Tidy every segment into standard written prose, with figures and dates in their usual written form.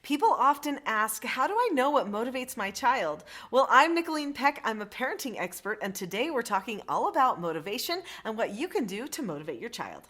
People often ask, how do I know what motivates my child? Well, I'm Nicholeen Peck. I'm a parenting expert, and today we're talking all about motivation and what you can do to motivate your child.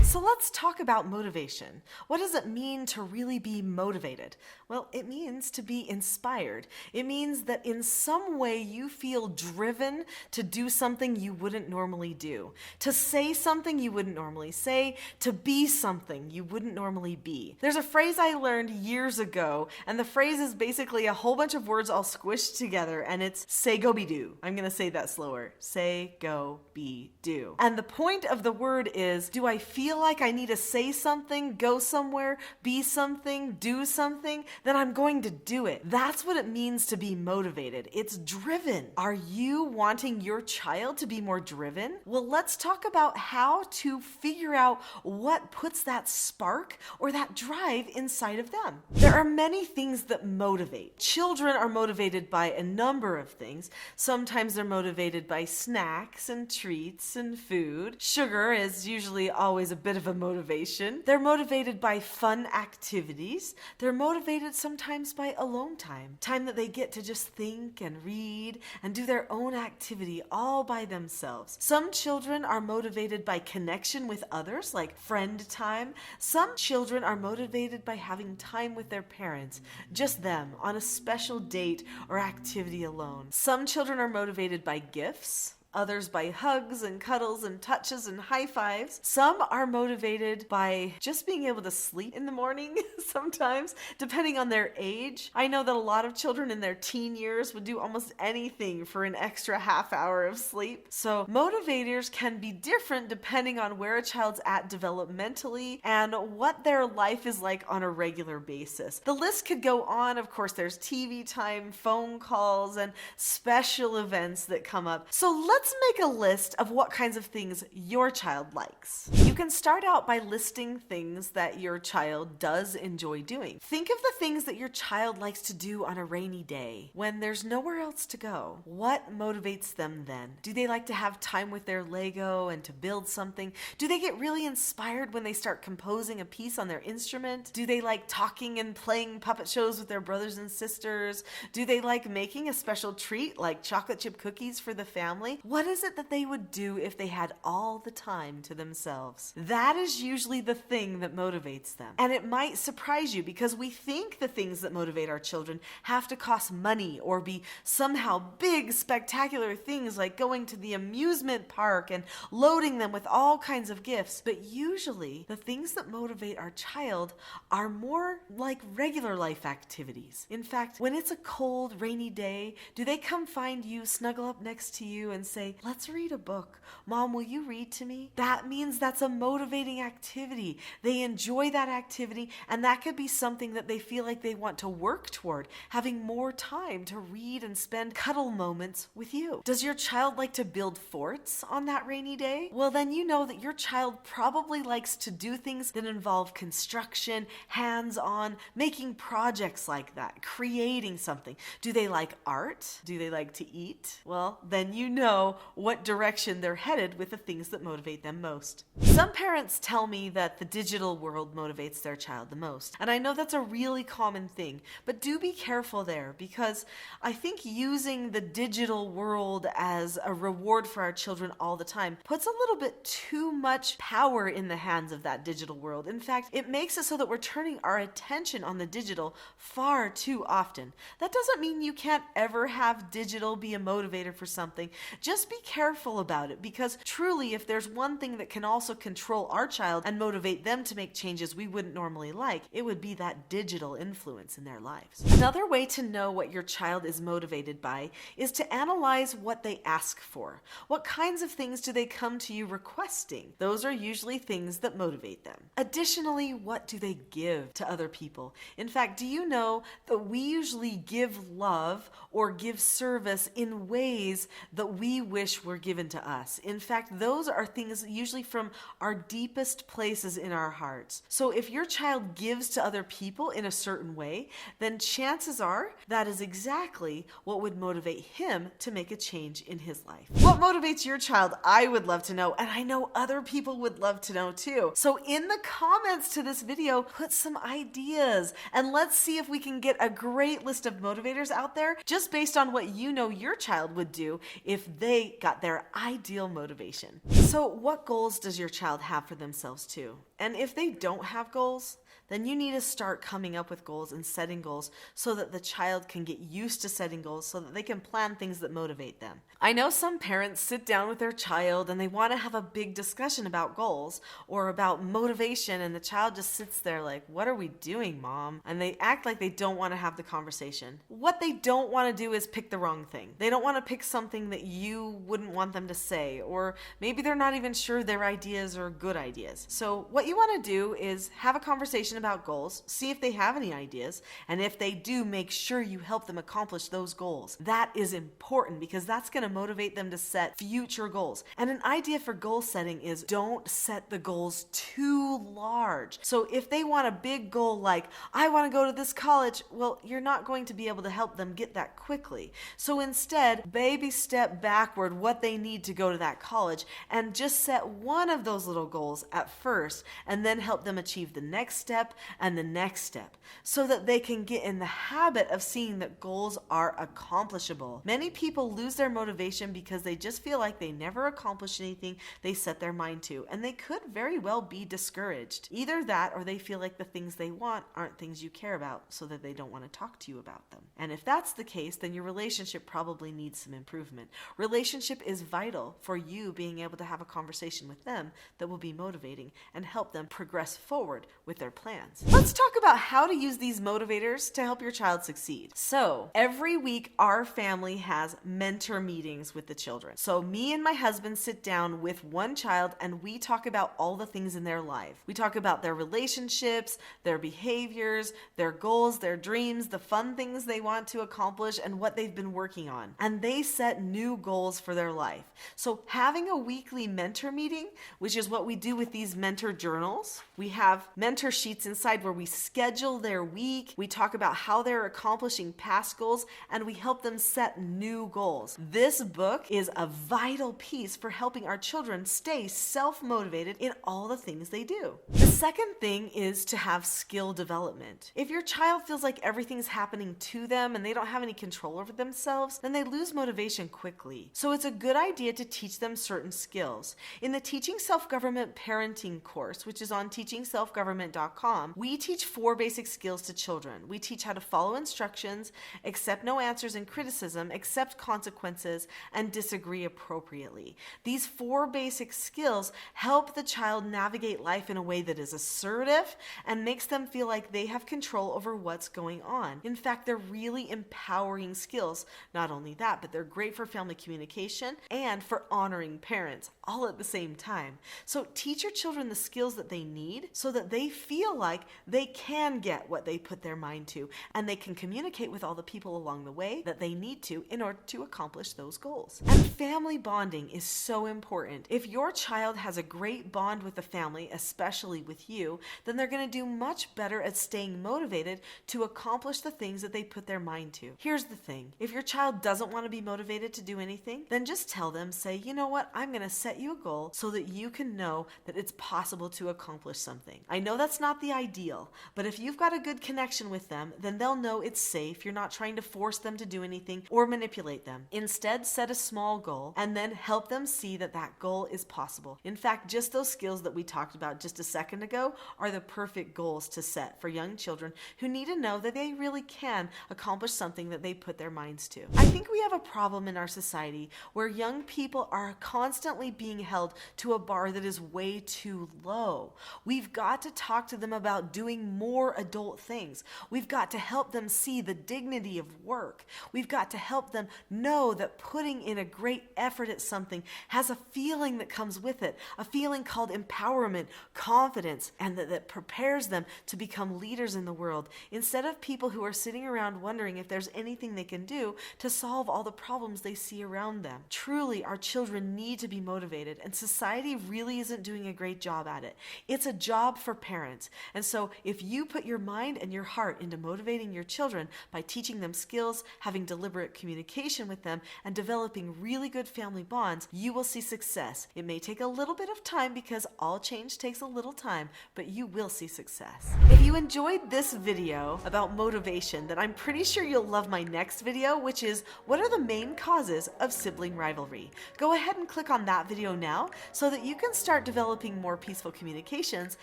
So let's talk about motivation. What does it mean to really be motivated? Well, it means to be inspired. It means that in some way you feel driven to do something you wouldn't normally do, to say something you wouldn't normally say, to be something you wouldn't normally be. There's a phrase I learned years ago, and the phrase is basically a whole bunch of words all squished together, and it's say, go, be, do. I'm gonna say that slower. Say, go, be, do. And the point of the word is, do I feel like I need to say something, go somewhere, be something, do something? Then I'm going to do it. That's what it means to be motivated. It's driven. Are you wanting your child to be more driven? Well, let's talk about how to figure out what puts that spark or that drive inside of them. There are many things that motivate. Children are motivated by a number of things. Sometimes they're motivated by snacks and treats and food. Sugar is usually always a bit of a motivation. They're motivated by fun activities. They're motivated sometimes by alone time that they get to just think and read and do their own activity all by themselves. Some children are motivated by connection with others, like friend time. Some children are motivated by having time with their parents, just them, on a special date or activity alone. Some children are motivated by gifts. Others by hugs and cuddles and touches and high fives. Some are motivated by just being able to sleep in the morning sometimes, depending on their age. I know that a lot of children in their teen years would do almost anything for an extra half hour of sleep. So motivators can be different depending on where a child's at developmentally and what their life is like on a regular basis. The list could go on. Of course, there's TV time, phone calls, and special events that come up. So let's make a list of what kinds of things your child likes. You can start out by listing things that your child does enjoy doing. Think of the things that your child likes to do on a rainy day when there's nowhere else to go. What motivates them then? Do they like to have time with their Lego and to build something? Do they get really inspired when they start composing a piece on their instrument? Do they like talking and playing puppet shows with their brothers and sisters? Do they like making a special treat like chocolate chip cookies for the family? What is it that they would do if they had all the time to themselves? That is usually the thing that motivates them. And it might surprise you because we think the things that motivate our children have to cost money or be somehow big, spectacular things like going to the amusement park and loading them with all kinds of gifts. But usually the things that motivate our child are more like regular life activities. In fact, when it's a cold, rainy day, do they come find you, snuggle up next to you and say, let's read a book. Mom, will you read to me? That means that's a motivating activity. They enjoy that activity, and that could be something that they feel like they want to work toward, having more time to read and spend cuddle moments with you. Does your child like to build forts on that rainy day? Well, then you know that your child probably likes to do things that involve construction, hands-on, making projects like that, creating something. Do they like art? Do they like to eat? Well, then you know what direction they're headed with the things that motivate them most. Some parents tell me that the digital world motivates their child the most. And I know that's a really common thing, but do be careful there because I think using the digital world as a reward for our children all the time puts a little bit too much power in the hands of that digital world. In fact, it makes it so that we're turning our attention on the digital far too often. That doesn't mean you can't ever have digital be a motivator for something. Just be careful about it because truly, if there's one thing that can also control our child and motivate them to make changes we wouldn't normally like, it would be that digital influence in their lives. Another way to know what your child is motivated by is to analyze what they ask for. What kinds of things do they come to you requesting? Those are usually things that motivate them. Additionally, what do they give to other people? In fact, do you know that we usually give love or give service in ways that we wish were given to us. In fact, those are things usually from our deepest places in our hearts. So if your child gives to other people in a certain way, then chances are that is exactly what would motivate him to make a change in his life. What motivates your child? I would love to know, and I know other people would love to know too. So in the comments to this video, put some ideas and let's see if we can get a great list of motivators out there just based on what you know your child would do if they got their ideal motivation. So what goals does your child have for themselves too? And if they don't have goals, then you need to start coming up with goals and setting goals so that the child can get used to setting goals so that they can plan things that motivate them. I know some parents sit down with their child and they want to have a big discussion about goals or about motivation, and the child just sits there like, what are we doing, Mom? And they act like they don't want to have the conversation. What they don't want to do is pick the wrong thing. They don't want to pick something that you wouldn't want them to say, or maybe they're not even sure their ideas are good ideas. So what you want to do is have a conversation about goals, see if they have any ideas, and if they do, make sure you help them accomplish those goals. That is important because that's going to motivate them to set future goals. And an idea for goal setting is don't set the goals too large. So if they want a big goal like, I want to go to this college, well, you're not going to be able to help them get that quickly. So instead, baby step backward what they need to go to that college and just set one of those little goals at first and then help them achieve the next step and the next step so that they can get in the habit of seeing that goals are accomplishable. Many people lose their motivation because they just feel like they never accomplish anything they set their mind to, and they could very well be discouraged. Either that or they feel like the things they want aren't things you care about, so that they don't want to talk to you about them. And if that's the case, then your relationship probably needs some improvement. Relationship is vital for you being able to have a conversation with them that will be motivating and help them progress forward with their plans. Let's talk about how to use these motivators to help your child succeed. So every week our family has mentor meetings with the children. So me and my husband sit down with one child and we talk about all the things in their life. We talk about their relationships, their behaviors, their goals, their dreams, the fun things they want to accomplish, and what they've been working on. And they set new goals for their life. So having a weekly mentor meeting, which is what we do with these mentor journals, we have mentor sheets inside where we schedule their week, we talk about how they're accomplishing past goals, and we help them set new goals. This book is a vital piece for helping our children stay self-motivated in all the things they do. The second thing is to have skill development. If your child feels like everything's happening to them and they don't have any control over themselves, then they lose motivation quickly. So it's a good idea to teach them certain skills. In the Teaching Self-Government Parenting course, which is on teachingselfgovernment.com, we teach 4 basic skills to children. We teach how to follow instructions, accept no answers and criticism, accept consequences, and disagree appropriately. These 4 basic skills help the child navigate life in a way that is assertive and makes them feel like they have control over what's going on. In fact, they're really empowering skills. Not only that, but they're great for family communication and for honoring parents, all at the same time. So teach your children the skills that they need so that they feel like they can get what they put their mind to, and they can communicate with all the people along the way that they need to in order to accomplish those goals. And family bonding is so important. If your child has a great bond with the family, especially with you, then they're going to do much better at staying motivated to accomplish the things that they put their mind to. Here's the thing. If your child doesn't want to be motivated to do anything, then just tell them, say, you know what, I'm going to set you a goal so that you can know that it's possible to accomplish something. I know that's not the ideal, but if you've got a good connection with them, then they'll know it's safe. You're not trying to force them to do anything or manipulate them. Instead, set a small goal and then help them see that that goal is possible. In fact, just those skills that we talked about just a second ago are the perfect goals to set for young children who need to know that they really can accomplish something that they put their minds to. I think we have a problem in our society where young people are constantly being held to a bar that is way too low. We've got to talk to them about doing more adult things. We've got to help them see the dignity of work. We've got to help them know that putting in a great effort at something has a feeling that comes with it, a feeling called empowerment, confidence, confidence and that prepares them to become leaders in the world, instead of people who are sitting around wondering if there's anything they can do to solve all the problems they see around them. Truly, our children need to be motivated, and society really isn't doing a great job at it. It's a job for parents. And so if you put your mind and your heart into motivating your children by teaching them skills, having deliberate communication with them, and developing really good family bonds, you will see success. It may take a little bit of time because all change takes a little time, but you will see success. If you enjoyed this video about motivation, then I'm pretty sure you'll love my next video, which is what are the main causes of sibling rivalry. Go ahead and click on that video now so that you can start developing more peaceful communications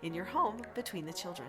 in your home between the children.